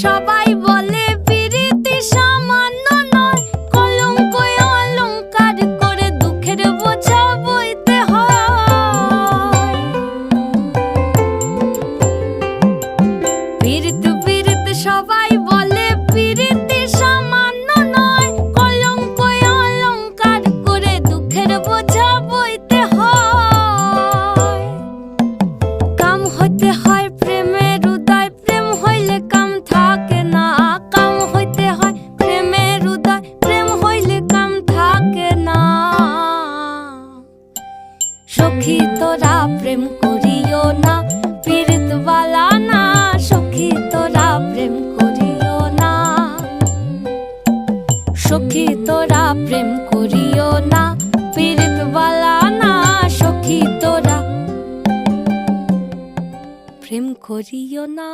সবাই বলে পিরিতি সামান্য নয়, কলঙ্ক অলংকার করে দুঃখের বোঝা বইতে হয়। পিরিত পিরিত সবাই বলে পিরিতি সামান্য নয়, কলঙ্ক অলংকার করে দুঃখের বোঝা বইতে হয়। কাম হইতে হয় প্রেমের উদয়, প্রেম হইলে কাম থাকে না। কাম হইতে হয় প্রেমের উদয়, প্রেম হইলে কাম থাকে না। সখী তোরা প্রেম করিও না, পীড়িত বালা না। সখী তোরা প্রেম করিও না, সখী তোরা প্রেম করিও না, পীড়িত বালা না। সখী তোরা প্রেম করিও না।